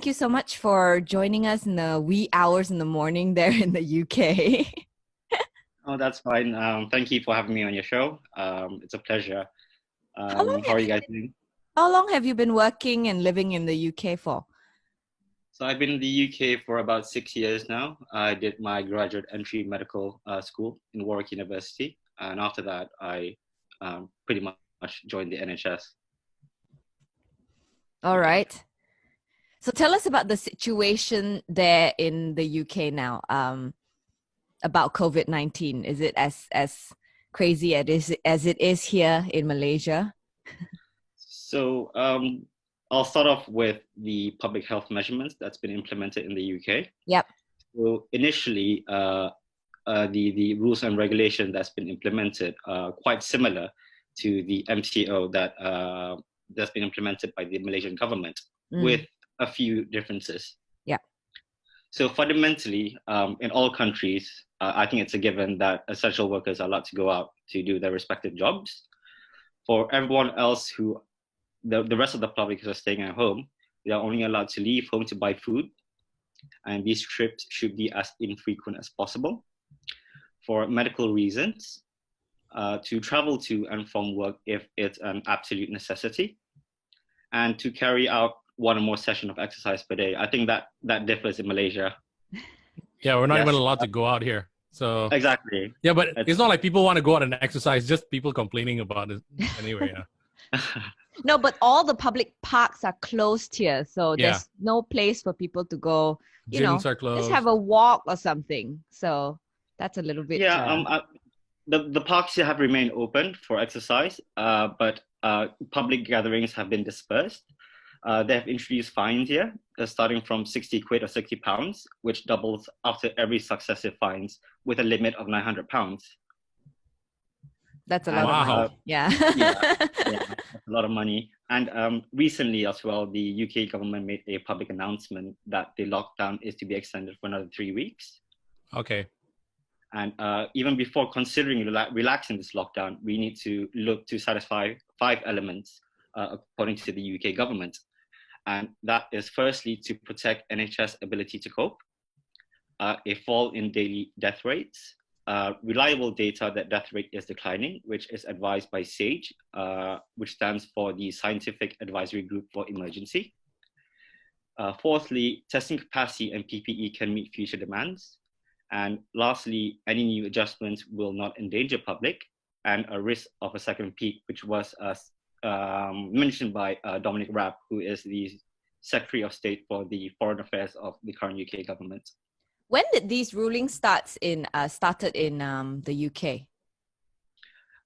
thank you so much for joining us in the wee hours in the morning there in the UK. Oh, that's fine. Thank you for having me on your show. It's a pleasure. How are you guys doing? How long have you been working and living in the UK for? So I've been in the UK for about 6 years now. I did my graduate entry medical school in Warwick University. And after that, I pretty much joined the NHS. All right. So tell us about the situation there in the UK now. About COVID-19. Is it as crazy as it is here in Malaysia? So I'll start off with the public health measurements that's been implemented in the UK. Yep. So initially, the rules and regulation that's been implemented are quite similar to the MCO that's been implemented by the Malaysian government, with a few differences. Yeah. So fundamentally, in all countries, I think it's a given that essential workers are allowed to go out to do their respective jobs. For everyone else the rest of the public who are staying at home, they are only allowed to leave home to buy food. And these trips should be as infrequent as possible. For medical reasons, to travel to and from work if it's an absolute necessity, and to carry out one or more sessions of exercise per day. I think that differs in Malaysia. Yeah, we're not even allowed to go out here. So exactly. Yeah, but it's not like people want to go out and exercise, just people complaining about it anyway. Yeah. No, but all the public parks are closed here. So there's no place for people to go, Gyms are closed. Just have a walk or something. So that's a little bit... The parks here have remained open for exercise, but public gatherings have been dispersed. They have introduced fines here, starting from 60 quid or 60 pounds, which doubles after every successive fines, with a limit of 900 pounds. That's a lot of money. Yeah, that's a lot of money. And recently as well, the UK government made a public announcement that the lockdown is to be extended for another 3 weeks. Okay. And even before considering relaxing this lockdown, we need to look to satisfy 5 elements, according to the UK government. And that is firstly to protect NHS ability to cope, a fall in daily death rates, reliable data that death rate is declining, which is advised by SAGE, which stands for the Scientific Advisory Group for Emergency. Fourthly, testing capacity and PPE can meet future demands. And lastly, any new adjustments will not endanger public, and a risk of a second peak, which was mentioned by Dominic Raab, who is the Secretary of State for the Foreign Affairs of the current UK government. When did these rulings started in the UK?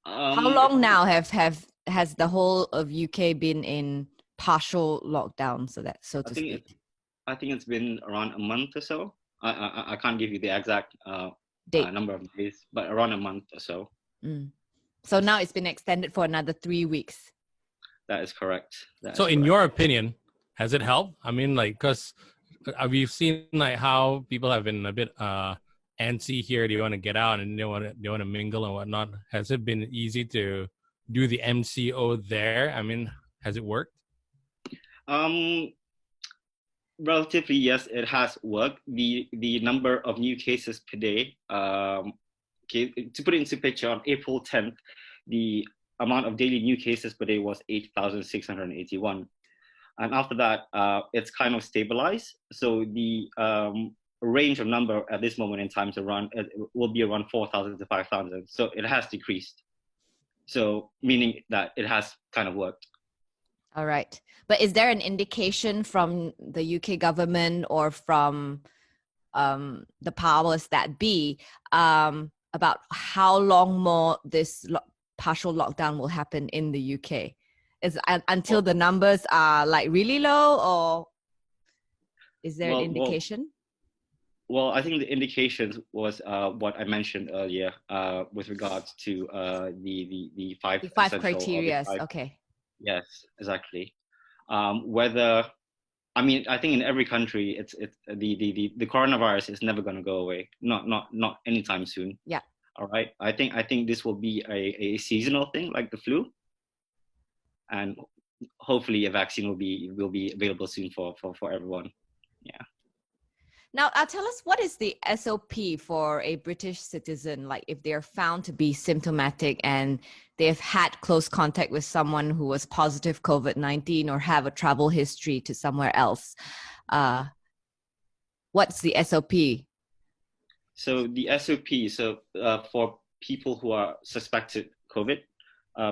How long now has the whole of UK been in partial lockdown, so to speak? I think it's been around a month or so. I can't give you the exact number of days, but around a month or so. So now it's been extended for another 3 weeks. That is correct. In your opinion, has it helped? I mean, because we've seen how people have been a bit antsy here. They want to get out and they want to mingle and whatnot. Has it been easy to do the MCO there? I mean, has it worked? Relatively, yes, it has worked. The number of new cases per day, to put it into picture, on April 10th, the amount of daily new cases per day was 8,681. And after that, it's kind of stabilized. So the range of number at this moment in time will be around 4,000 to 5,000. So it has decreased. So meaning that it has kind of worked. All right. But is there an indication from the UK government or from the powers that be about how long more this partial lockdown will happen in the UK? Is until the numbers are really low, or is there an indication? Well, I think the indications was what I mentioned earlier with regards to the five criteria. Okay. Yes, exactly. I think in every country, it's the coronavirus is never going to go away. Not anytime soon. Yeah. All right. I think this will be a seasonal thing like the flu, and hopefully a vaccine will be available soon for everyone. Yeah. Now, tell us, what is the SOP for a British citizen? Like if they're found to be symptomatic and they've had close contact with someone who was positive COVID-19 or have a travel history to somewhere else, what's the SOP? So the SOP, for people who are suspected COVID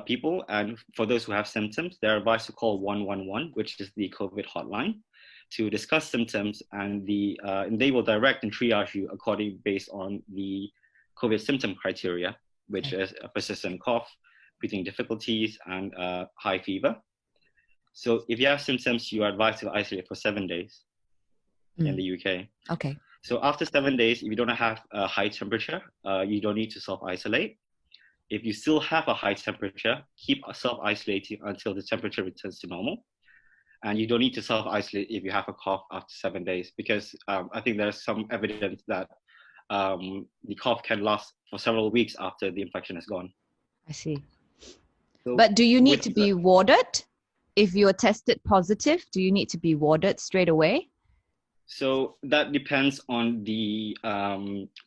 people, and for those who have symptoms, they're advised to call 111, which is the COVID hotline, to discuss symptoms, and they will direct and triage you based on the COVID symptom criteria, which is a persistent cough, breathing difficulties, and high fever. So if you have symptoms, you are advised to isolate for 7 days in the UK. Okay. So after 7 days, if you don't have a high temperature, you don't need to self-isolate. If you still have a high temperature, keep self-isolating until the temperature returns to normal. And you don't need to self-isolate if you have a cough after 7 days, because I think there's some evidence that the cough can last for several weeks after the infection is gone. I see. So but do you need to be warded? If you're tested positive, do you need to be warded straight away? So that depends on the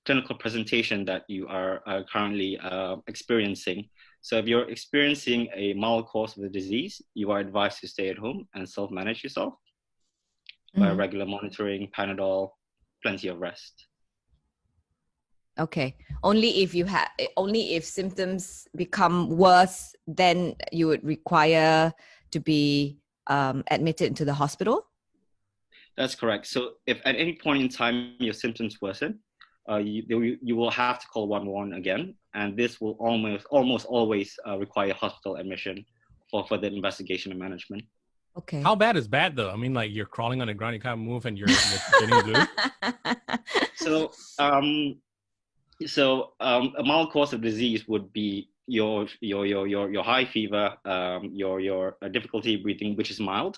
clinical presentation that you are currently experiencing. So if you're experiencing a mild course of the disease, you are advised to stay at home and self-manage yourself by regular monitoring, Panadol, plenty of rest. Okay. Only if symptoms become worse, then you would require to be admitted into the hospital? That's correct. So if at any point in time your symptoms worsen, you will have to call 111 again, and this will almost always require hospital admission for further investigation and management. Okay. How bad is bad though? I mean, like you're crawling on the ground, you can't move, and you're getting blue. So a mild course of disease would be your high fever, your difficulty breathing, which is mild,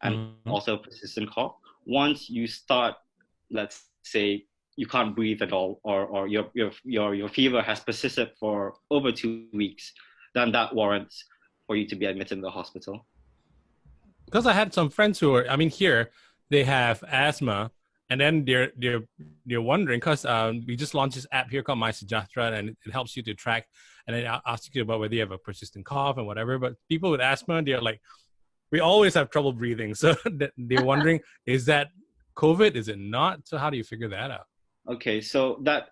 and also persistent cough. Once you start, let's say you can't breathe at all, or your fever has persisted for over 2 weeks, then that warrants for you to be admitted in the hospital. Because I had some friends who are, I mean, here they have asthma, and then they're wondering, because we just launched this app here called My Sejahtera, and it helps you to track, and then ask you about whether you have a persistent cough and whatever. But people with asthma, they're like, we always have trouble breathing. So they're wondering, is that COVID? Is it not? So how do you figure that out? Okay, so that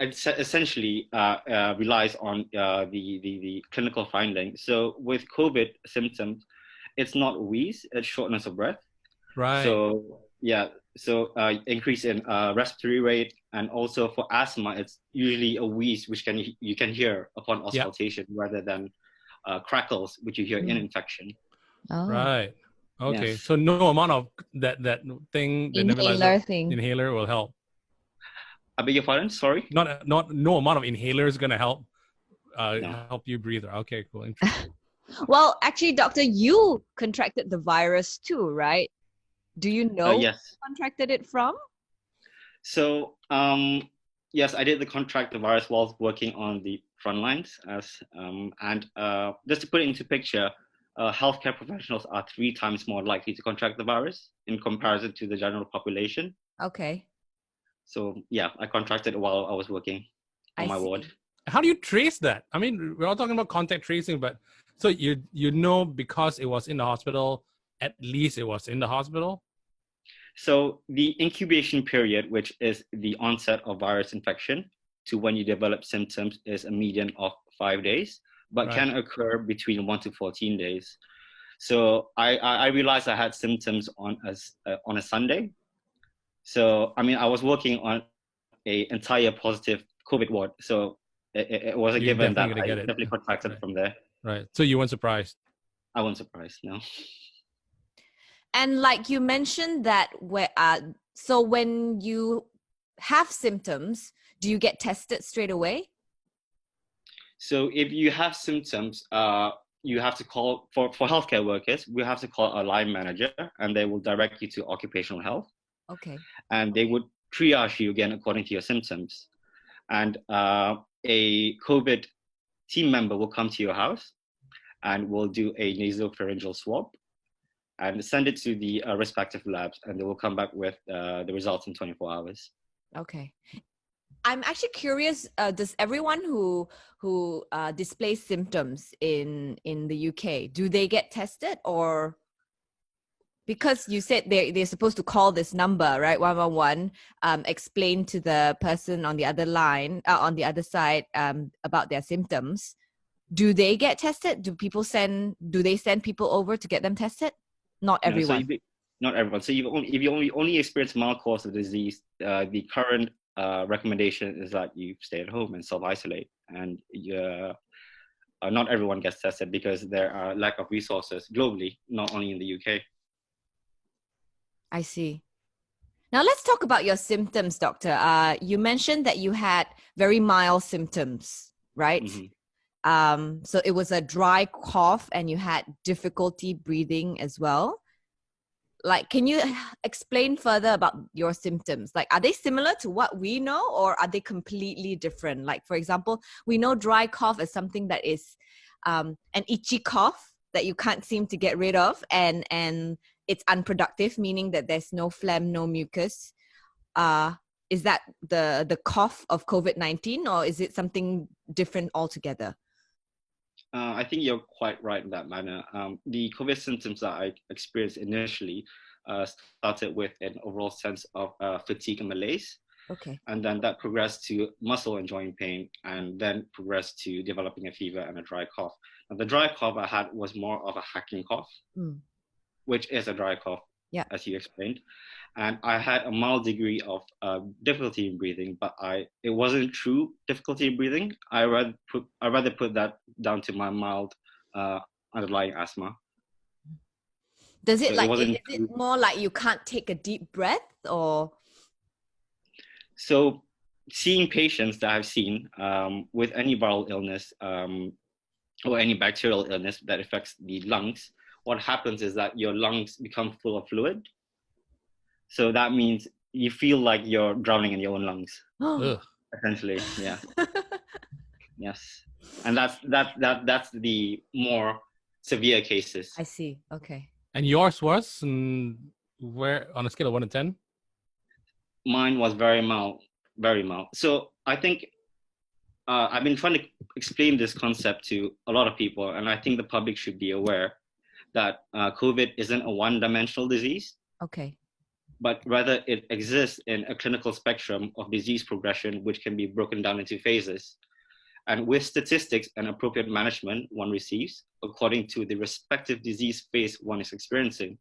essentially relies on the clinical finding. So with COVID symptoms, it's not wheeze, it's shortness of breath. Right. So increase in respiratory rate, and also for asthma, it's usually a wheeze, which you can hear upon auscultation, rather than crackles, which you hear in infection. Oh. Right. Okay. Yes. So no amount of that thing, the inhaler will help. I beg your pardon? Sorry. No amount of inhaler is gonna help help you breathe. Okay, cool. Interesting. Well, actually, doctor, you contracted the virus too, right? Do you know yes. where you contracted it from? So yes, I did contract the virus while working on the front lines, and just to put it into picture, healthcare professionals are 3 times more likely to contract the virus in comparison to the general population. Okay. So yeah, I contracted it while I was working on my ward. How do you trace that? I mean, we're all talking about contact tracing, but so you know, because it was in the hospital, at least it was in the hospital? So the incubation period, which is the onset of virus infection to when you develop symptoms, is a median of 5 days, but can occur between 1 to 14 days. So I realized I had symptoms on a Sunday. So, I mean, I was working on an entire positive COVID ward. So it was a given that I definitely contracted from there. Right. So you weren't surprised? I wasn't surprised, no. And like you mentioned that, so when you have symptoms, do you get tested straight away? So if you have symptoms, you have to call, for healthcare workers, we have to call a line manager, and they will direct you to occupational health. Okay. And they would triage you again according to your symptoms. And a COVID team member will come to your house and will do a nasopharyngeal swab. and send it to the respective labs, and they will come back with the results in 24 hours. Okay. I'm actually curious. Does everyone who displays symptoms in the UK, do they get tested, or because you said they're supposed to call this number, right, 111, explain to the person on the other line, on the other side, about their symptoms? Do they get tested? Do they send people over to get them tested? Not everyone. No, so not everyone. So if you only experience mild course of disease, the current recommendation is that you stay at home and self-isolate, and not everyone gets tested because there are lack of resources globally, not only in the UK. I see. Now let's talk about your symptoms, doctor. You mentioned that you had very mild symptoms, right? Mm-hmm. So it was a dry cough and you had difficulty breathing as well. Like, can you explain further about your symptoms? Like, are they similar to what we know, or are they completely different? Like, for example, we know dry cough is something that is an itchy cough that you can't seem to get rid of, and it's unproductive, meaning that there's no phlegm, no mucus. Is that the cough of COVID-19, or is it something different altogether? I think you're quite right in that manner. The COVID symptoms that I experienced initially started with an overall sense of fatigue and malaise. Okay. And then that progressed to muscle and joint pain, and then progressed to developing a fever and a dry cough. And the dry cough I had was more of a hacking cough, which is a dry cough, as you explained. And I had a mild degree of difficulty in breathing, but it wasn't true difficulty in breathing. I rather put that down to my mild underlying asthma. Does it is it more like you can't take a deep breath, or? So seeing patients that I've seen with any viral illness or any bacterial illness that affects the lungs, what happens is that your lungs become full of fluid. So that means you feel like you're drowning in your own lungs, essentially. Yeah. Yes. And that's the more severe cases. I see. Okay. And yours was where on a scale of 1 to 10? Mine was very mild, very mild. So I think I've been trying to explain this concept to a lot of people, and I think the public should be aware that COVID isn't a one-dimensional disease. Okay. But rather it exists in a clinical spectrum of disease progression, which can be broken down into phases. And with statistics and appropriate management one receives according to the respective disease phase one is experiencing.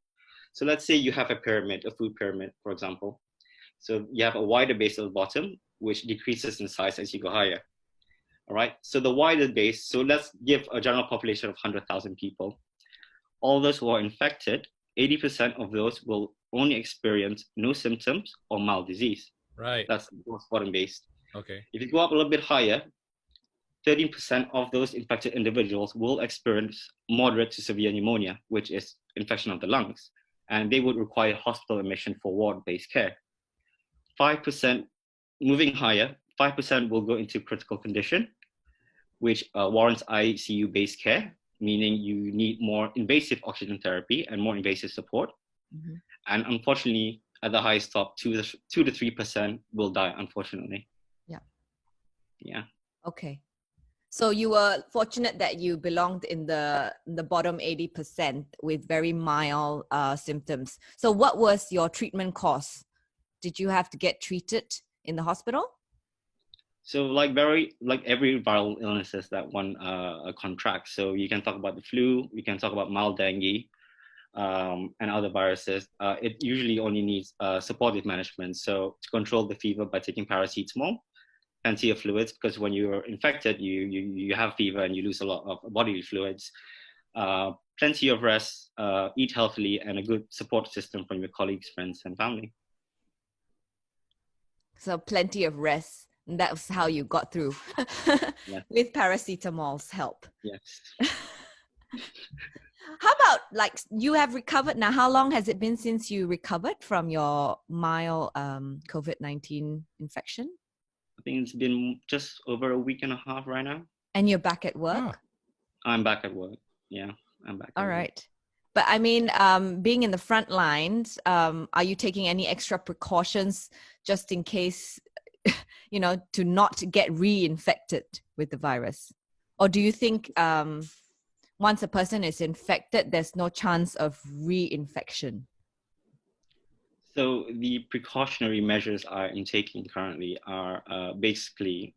So let's say you have a pyramid, a food pyramid, for example. So you have a wider base at the bottom, which decreases in size as you go higher. All right, so the wider base, so let's give a general population of 100,000 people. All those who are infected, 80% of those will only experience no symptoms or mild disease. Right. That's most bottom based. Okay. If you go up a little bit higher, 30% of those infected individuals will experience moderate to severe pneumonia, which is infection of the lungs, and they would require hospital admission for ward-based care. 5%, moving higher, 5% will go into critical condition, which warrants ICU-based care, meaning you need more invasive oxygen therapy and more invasive support. Mm-hmm. And unfortunately, at the highest top, 2 to 3% will die, unfortunately. Yeah. Yeah. Okay. So you were fortunate that you belonged in the bottom 80% with very mild symptoms. So what was your treatment course? Did you have to get treated in the hospital? So like every viral illnesses that one contracts. So you can talk about the flu, you can talk about mild dengue, and other viruses. It usually only needs supportive management. So to control the fever by taking paracetamol, plenty of fluids, because when you're infected, you have fever and you lose a lot of bodily fluids. Plenty of rest, eat healthily, and a good support system from your colleagues, friends, and family. So plenty of rest. And that's how you got through with paracetamol's help. Yes. How about, like, you have recovered now? How long has it been since you recovered from your mild COVID-19 infection? I think it's been just over a week and a half right now. And you're back at work? I'm back at work. Yeah, I'm back. All right. But I mean, being in the front lines, are you taking any extra precautions just in case, to not get reinfected with the virus? Or do you think once a person is infected, there's no chance of reinfection? So the precautionary measures I'm taking currently are basically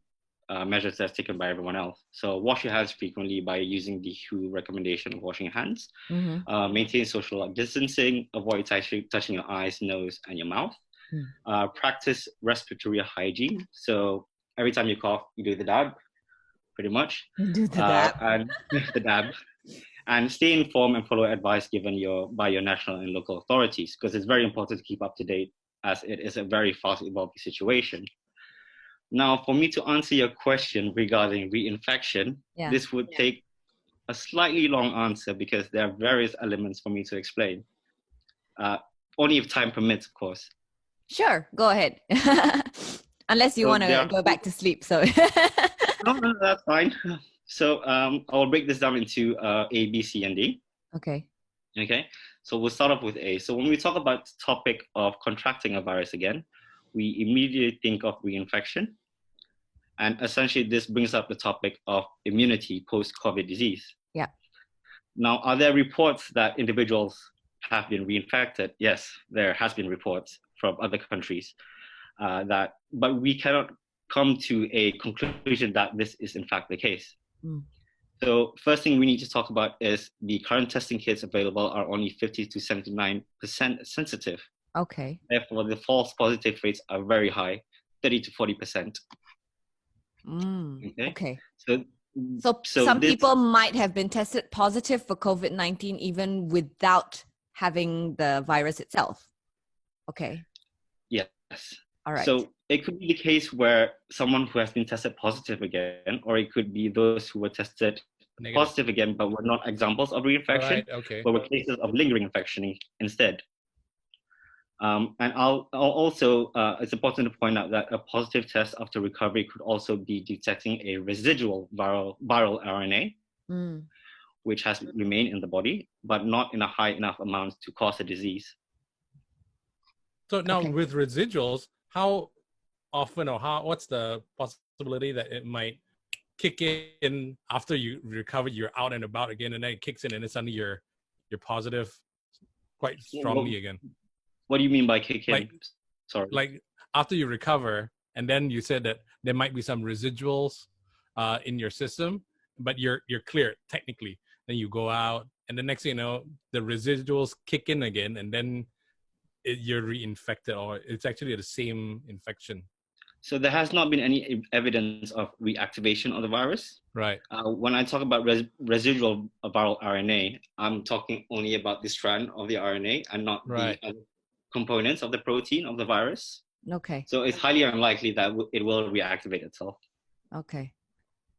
measures that's taken by everyone else. So wash your hands frequently by using the WHO recommendation of washing your hands. Mm-hmm. Maintain social distancing. Avoid touching your eyes, nose, and your mouth. Practice respiratory hygiene. So every time you cough, you do the dab, pretty much. Do the dab. And the dab. And stay informed and follow advice given by your national and local authorities, because it's very important to keep up to date as it is a very fast evolving situation. Now, for me to answer your question regarding reinfection, this would take a slightly long answer because there are various elements for me to explain. Only if time permits, of course. Sure, go ahead. Unless you want to go back to sleep. So no, that's fine. So I'll break this down into A, B, C, and D. Okay. Okay. So we'll start off with A. So when we talk about the topic of contracting a virus again, we immediately think of reinfection. And essentially, this brings up the topic of immunity post-COVID disease. Yeah. Now, are there reports that individuals have been reinfected? Yes, there has been reports from other countries but we cannot come to a conclusion that this is in fact the case. So first thing we need to talk about is the current testing kits available are only 50 to 79% sensitive. Okay. Therefore, the false positive rates are very high, 30 to 40%. Okay. So some people might have been tested positive for COVID-19 even without having the virus itself. Okay. Yes. All right. So it could be the case where someone who has been tested positive again, or it could be those who were tested positive again, but were not examples of reinfection, but were cases of lingering infection instead. And I'll also, it's important to point out that a positive test after recovery could also be detecting a residual viral RNA, which has remained in the body, but not in a high enough amount to cause a disease. So now with residuals, how often or what's the possibility that it might kick in after you recover, you're out and about again, and then it kicks in and then suddenly you're positive quite strongly again? What do you mean by kick in? Like, sorry. Like after you recover, and then you said that there might be some residuals in your system, but you're clear technically. Then you go out, and the next thing you know, the residuals kick in again, and then you're reinfected, or it's actually the same infection. So there has not been any evidence of reactivation of the virus. Right. When I talk about residual viral RNA, I'm talking only about the strand of the RNA and not the other components of the protein of the virus. Okay. So it's highly unlikely that it will reactivate itself. Okay.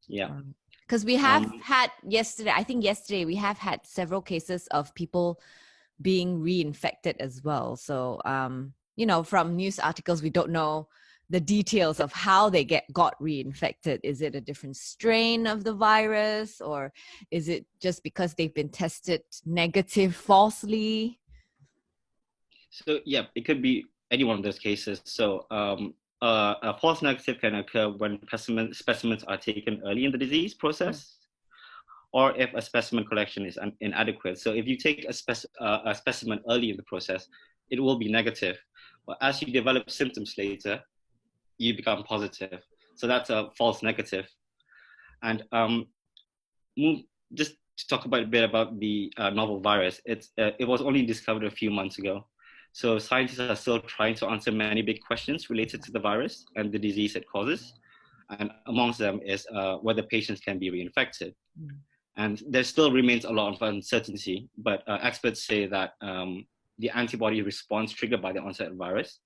Yeah. Because we have had yesterday we have had several cases of people being reinfected as well. So, from news articles, we don't know the details of how they got reinfected. Is it a different strain of the virus, or is it just because they've been tested negative falsely? So, yeah, it could be any one of those cases. So, a false negative can occur when specimens are taken early in the disease process, or if a specimen collection is inadequate. So if you take a specimen early in the process, it will be negative. But as you develop symptoms later, you become positive. So that's a false negative. And just to talk a bit about the novel virus, it was only discovered a few months ago. So scientists are still trying to answer many big questions related to the virus and the disease it causes. And amongst them is whether patients can be reinfected. And there still remains a lot of uncertainty, but experts say that the antibody response triggered by the onset of virus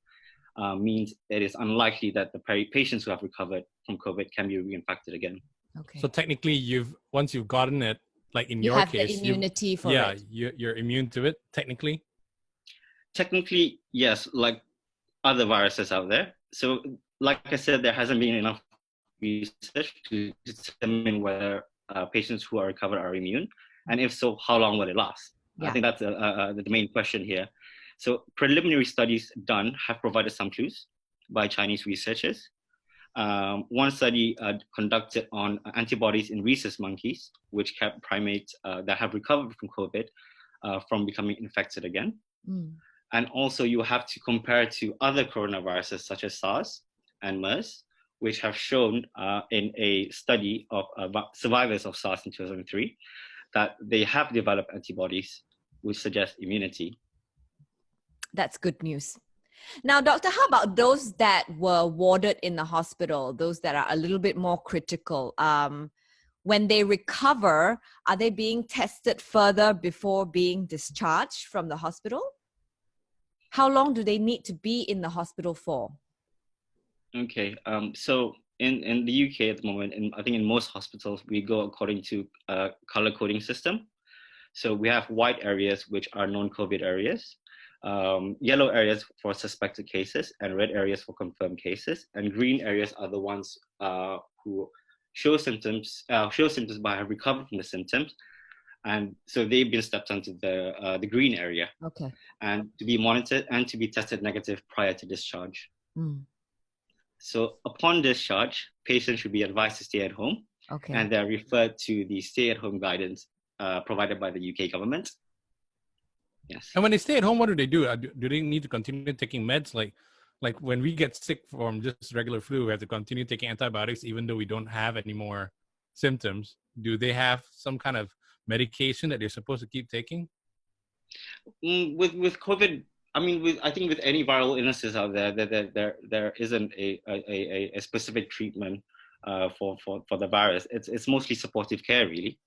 means it is unlikely that the patients who have recovered from COVID can be reinfected again. Okay. So technically, once you've gotten it, like in your case, you have the immunity for it. Yeah, you're immune to it, technically? Technically, yes, like other viruses out there. So like I said, there hasn't been enough research to determine whether patients who are recovered are immune, and if so, how long will it last? I think that's the main question here. So preliminary studies done have provided some clues by Chinese researchers. One study conducted on antibodies in rhesus monkeys, which kept primates that have recovered from COVID from becoming infected again. And also you have to compare to other coronaviruses such as SARS and MERS, which have shown in a study of survivors of SARS in 2003 that they have developed antibodies which suggest immunity. That's good news. Now, doctor, how about those that were warded in the hospital, those that are a little bit more critical? When they recover, are they being tested further before being discharged from the hospital? How long do they need to be in the hospital for? Okay, so in the UK at the moment, I think in most hospitals, we go according to a color coding system. So we have white areas, which are non-COVID areas, yellow areas for suspected cases, and red areas for confirmed cases. And green areas are the ones who show symptoms but have recovered from the symptoms. And so they've been stepped onto the green area. Okay. And to be monitored and to be tested negative prior to discharge. So upon discharge, patients should be advised to stay at home. Okay. And they're referred to the stay-at-home guidance provided by the UK government. Yes. And when they stay at home, what do they do? Do they need to continue taking meds? Like when we get sick from just regular flu, we have to continue taking antibiotics even though we don't have any more symptoms. Do they have some kind of medication that they're supposed to keep taking? With COVID, I mean, I think with any viral illnesses out there isn't a specific treatment for the virus. It's mostly supportive care, really.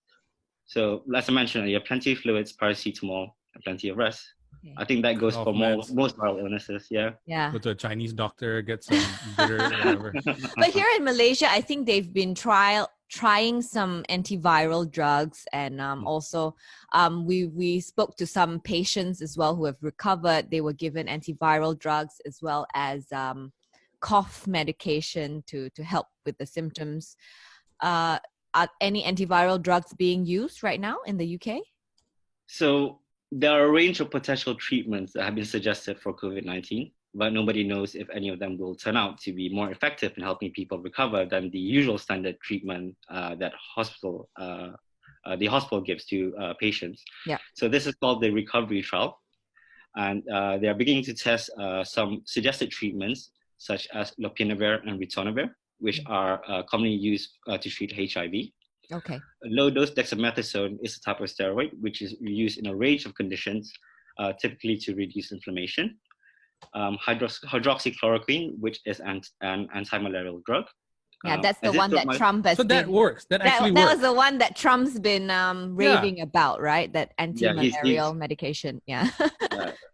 So, as I mentioned, you have plenty of fluids, paracetamol, and plenty of rest. Okay. I think that goes for most viral illnesses. Yeah. Yeah. Go to a Chinese doctor, get some bitter, whatever. But here in Malaysia, I think they've been trying some antiviral drugs, and also we spoke to some patients as well who have recovered. They were given antiviral drugs as well as cough medication to help with the symptoms. Are any antiviral drugs being used right now in the UK? So there are a range of potential treatments that have been suggested for COVID-19, but nobody knows if any of them will turn out to be more effective in helping people recover than the usual standard treatment that the hospital gives to patients. Yeah. So this is called the recovery trial, and they are beginning to test some suggested treatments such as lopinavir and ritonavir, which are commonly used to treat HIV. Okay. Low-dose dexamethasone is a type of steroid which is used in a range of conditions, typically to reduce inflammation. Hydroxychloroquine, which is an anti-malarial drug. Yeah, that's the one that Trump has. So that works. That actually works. That was the one that Trump's been raving about, right? That anti-malarial medication. Yeah.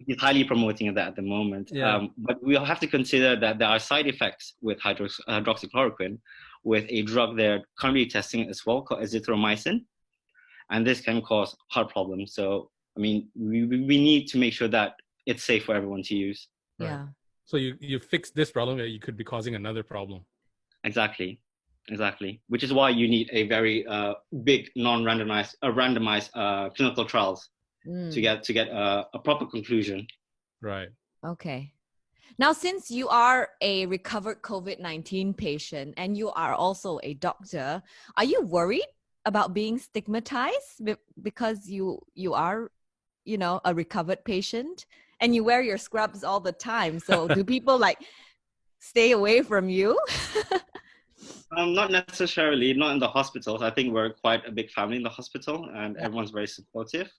He's highly promoting that at the moment. Yeah. But we'll have to consider that there are side effects with hydroxychloroquine, with a drug they're currently testing as well called azithromycin, and this can cause heart problems. So, I mean, we need to make sure that it's safe for everyone to use. Right. Yeah. So you fix this problem, you could be causing another problem. Exactly. Which is why you need a very big randomized clinical trials to get a proper conclusion. Right. Okay. Now, since you are a recovered COVID-19 patient and you are also a doctor, are you worried about being stigmatized because you are, a recovered patient and you wear your scrubs all the time? So do people stay away from you? Not necessarily, not in the hospitals. I think we're quite a big family in the hospital and everyone's very supportive.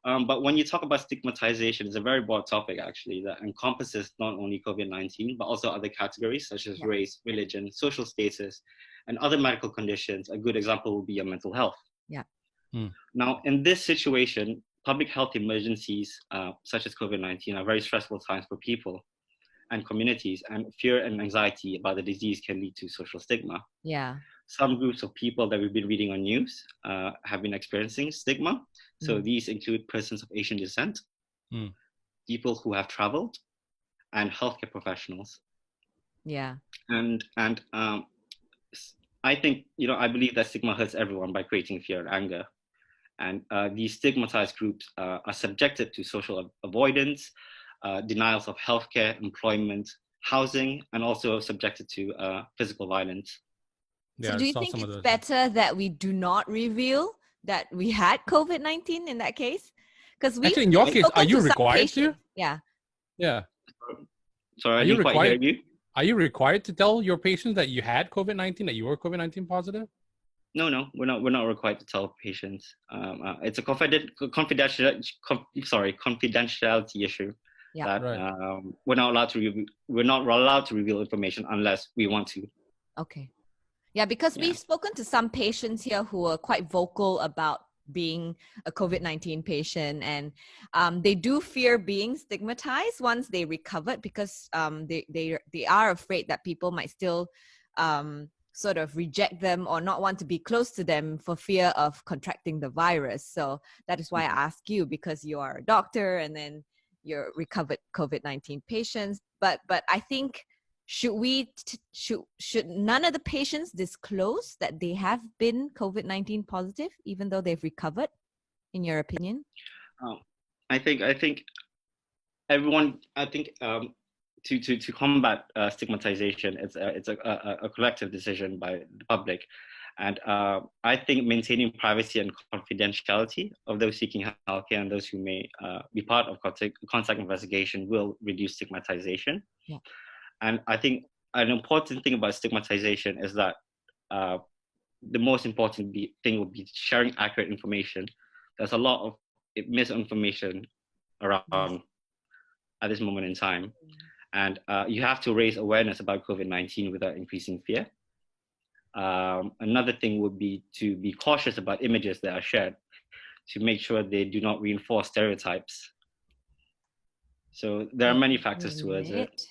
But when you talk about stigmatization, it's a very broad topic actually that encompasses not only COVID-19, but also other categories such as race, religion, social status, and other medical conditions. A good example would be your mental health. Yeah. Now, in this situation, public health emergencies such as COVID-19 are very stressful times for people and communities, and fear and anxiety about the disease can lead to social stigma. Yeah. Some groups of people that we've been reading on news have been experiencing stigma. So these include persons of Asian descent, people who have traveled, and healthcare professionals. Yeah. And I think, I believe that stigma hurts everyone by creating fear and anger. And these stigmatized groups are subjected to social avoidance, denials of healthcare, employment, housing, and also subjected to physical violence. So Yeah, do I you saw think some of it's those. better that we do not reveal that we had COVID-19 in that case? Because Actually, in your we've case, are spoken you to some required to? patients. Yeah. Yeah. Sorry, Are I you didn't quite hear required? you. Are you required to tell your patients that you had COVID-19, that you were COVID-19 positive? No, we're not. We're not required to tell patients. It's a confidentiality issue Yeah. that Right. we're not allowed to. We're not allowed to reveal information unless we want to. Okay. Yeah, because Yeah. we've spoken to some patients here who are quite vocal about being a COVID-19 patient, and they do fear being stigmatized once they recovered, because they are afraid that people might still sort of reject them or not want to be close to them for fear of contracting the virus. So that is why I ask you, because you are a doctor and then you're recovered COVID-19 patients. But I think, should none of the patients disclose that they have been COVID-19 positive, even though they've recovered, in your opinion? I think everyone. I think to combat stigmatization, it's a collective decision by the public, and I think maintaining privacy and confidentiality of those seeking healthcare and those who may be part of contact investigation will reduce stigmatization. Yeah. And I think an important thing about stigmatization is that the most important thing would be sharing accurate information. There's a lot of misinformation around at this moment in time. And you have to raise awareness about COVID-19 without increasing fear. Another thing would be to be cautious about images that are shared to make sure they do not reinforce stereotypes. So there are many factors towards it.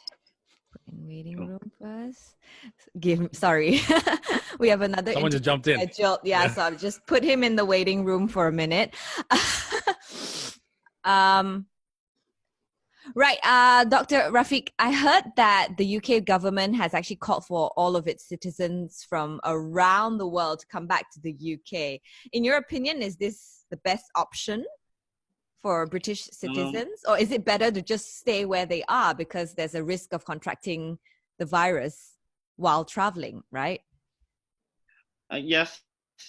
Put in waiting room first. Sorry. We have another Someone just jumped in. scheduled. Yeah, so I'll just put him in the waiting room for a minute. Right, Dr. Rafeeq, I heard that the UK government has actually called for all of its citizens from around the world to come back to the UK. In your opinion, is this the best option for British citizens, or is it better to just stay where they are because there's a risk of contracting the virus while traveling, right? Yes,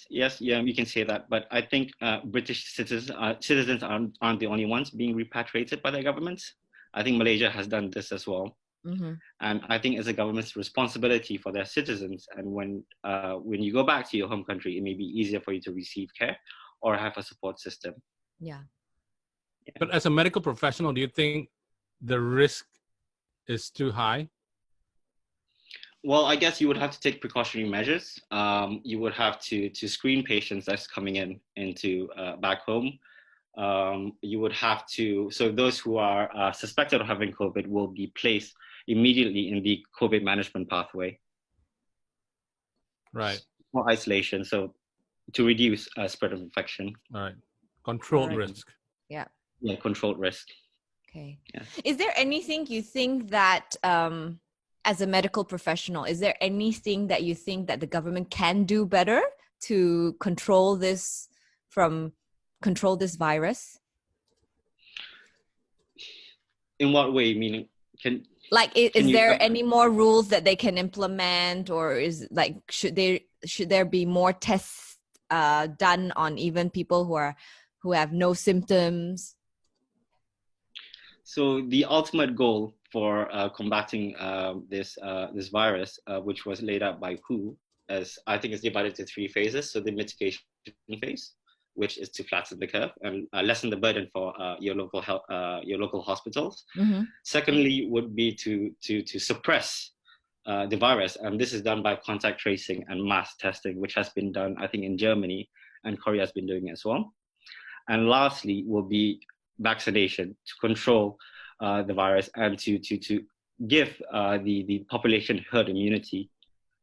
yeah, you can say that. But I think British citizens aren't the only ones being repatriated by their governments. I think Malaysia has done this as well. Mm-hmm. And I think it's a government's responsibility for their citizens. And when you go back to your home country, it may be easier for you to receive care or have a support system. Yeah. But as a medical professional, do you think the risk is too high? Well, I guess you would have to take precautionary measures. You would have to screen patients that's coming into back home. You would have to, so those who are suspected of having COVID will be placed immediately in the COVID management pathway. Right. For isolation, so to reduce spread of infection. All right. Controlled risk. Yeah. Yeah, controlled risk. Okay. Yeah. Is there anything you think that, as a medical professional, is there anything that you think that the government can do better to control this virus? In what way? Meaning, is there any more rules that they can implement, or is should there be more tests done on even people who have no symptoms? So the ultimate goal for combating this virus, which was laid out by WHO, I think is divided into 3 phases. So the mitigation phase, which is to flatten the curve and lessen the burden for your local hospitals. Mm-hmm. Secondly, would be to suppress the virus, and this is done by contact tracing and mass testing, which has been done, I think, in Germany, and Korea has been doing it as well. And lastly, will be vaccination to control the virus and to give the population herd immunity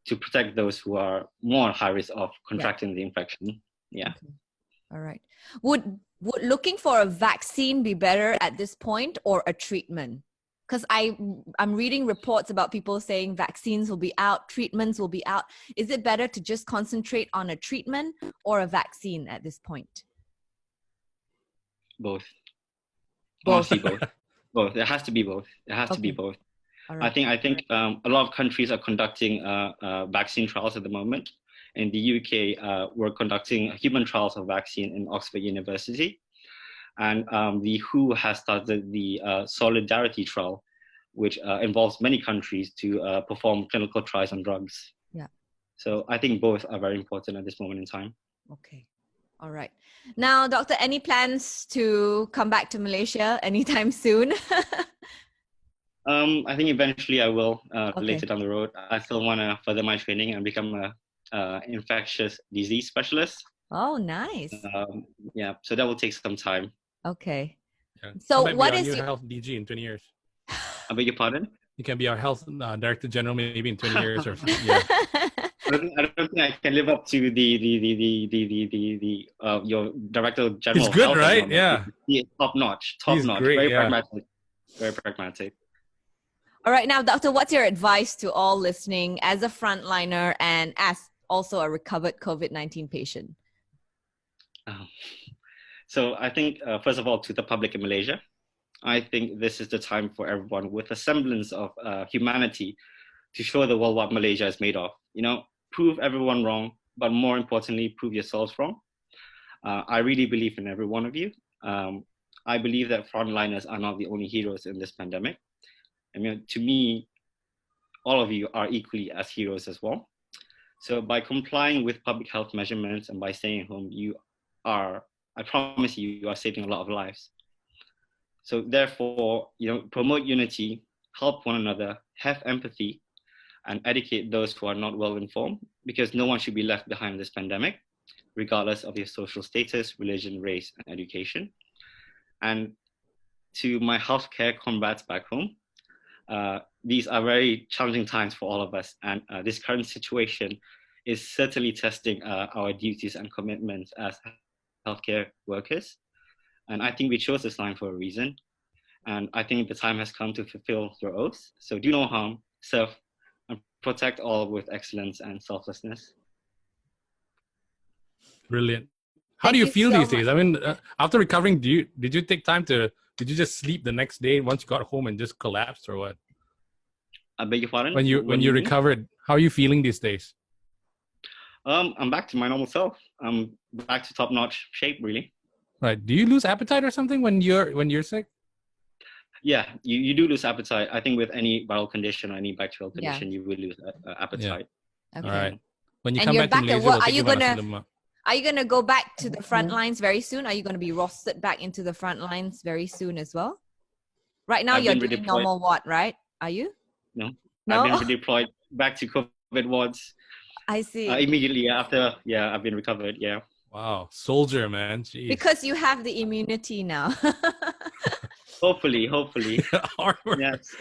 to protect those who are more high risk of contracting the infection. Yeah. Okay. All right. Would looking for a vaccine be better at this point, or a treatment? Because I'm reading reports about people saying vaccines will be out, treatments will be out. Is it better to just concentrate on a treatment or a vaccine at this point? Both. Both. Honestly, both. Both. It has to be both. It has to be Okay. both. All I right. think a lot of countries are conducting vaccine trials at the moment. In the UK, we're conducting human trials of vaccine in Oxford University, and the WHO has started the Solidarity trial, which involves many countries to perform clinical trials on drugs. Yeah. So I think both are very important at this moment in time. Okay. All right. Now, Doctor, any plans to come back to Malaysia anytime soon? I think eventually I will Okay. later down the road. I still want to further my training and become a infectious disease specialist. Oh, nice. Yeah, so that will take some time. Okay. Yeah. So That might what be our is new your... health DG in 20 years. I beg your pardon? You can be our health director general maybe in 20 years or yeah. I don't think I can live up to the your director general. He's good, health right? environment. Yeah. Top notch, He's great, very yeah. pragmatic, very pragmatic. All right. Now, Doctor, what's your advice to all listening as a frontliner and as also a recovered COVID-19 patient? So I think, first of all, to the public in Malaysia, I think this is the time for everyone with a semblance of humanity to show the world what Malaysia is made of. You know, prove everyone wrong, but more importantly, prove yourselves wrong. I really believe in every one of you. I believe that frontliners are not the only heroes in this pandemic. I mean, to me, all of you are equally as heroes as well. So by complying with public health measurements and by staying home, you are, I promise you, you are saving a lot of lives. So therefore, you know, promote unity, help one another, have empathy, and educate those who are not well informed, because no one should be left behind in this pandemic, regardless of your social status, religion, race, and education. And to my healthcare comrades back home, these are very challenging times for all of us, and this current situation is certainly testing our duties and commitments as healthcare workers. And I think we chose this line for a reason. And I think the time has come to fulfill your oaths. So do no harm, serve, and protect all with excellence and selflessness. Brilliant. How Thank do you you feel so these days? much. I mean, after recovering, did you take time to, did you just sleep the next day once you got home and just collapsed or what? I beg your pardon? When you recovered, how are you feeling these days? I'm back to my normal self. I'm back to top-notch shape, really. Right. Do you lose appetite or something when you're sick? Yeah, you do lose appetite. I think with any viral condition or any bacterial Yeah. condition, you will lose appetite. Okay. All right. When you And come you're back to back at Malaysia, work. we'll take you nasi lemak. Are you gonna go back to the front lines very soon? Are you gonna be rostered back into the front lines very soon as well? Right now, I've you're been doing redeployed. normal ward, right? Are you? No, No? I've been redeployed back to COVID wards I see. immediately after. Yeah, I've been recovered. Yeah. Wow, soldier, man. Jeez. Because you have the immunity now. Hopefully. Yes.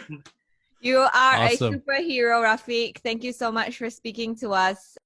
You are Awesome. a superhero, Rafeeq. Thank you so much for speaking to us.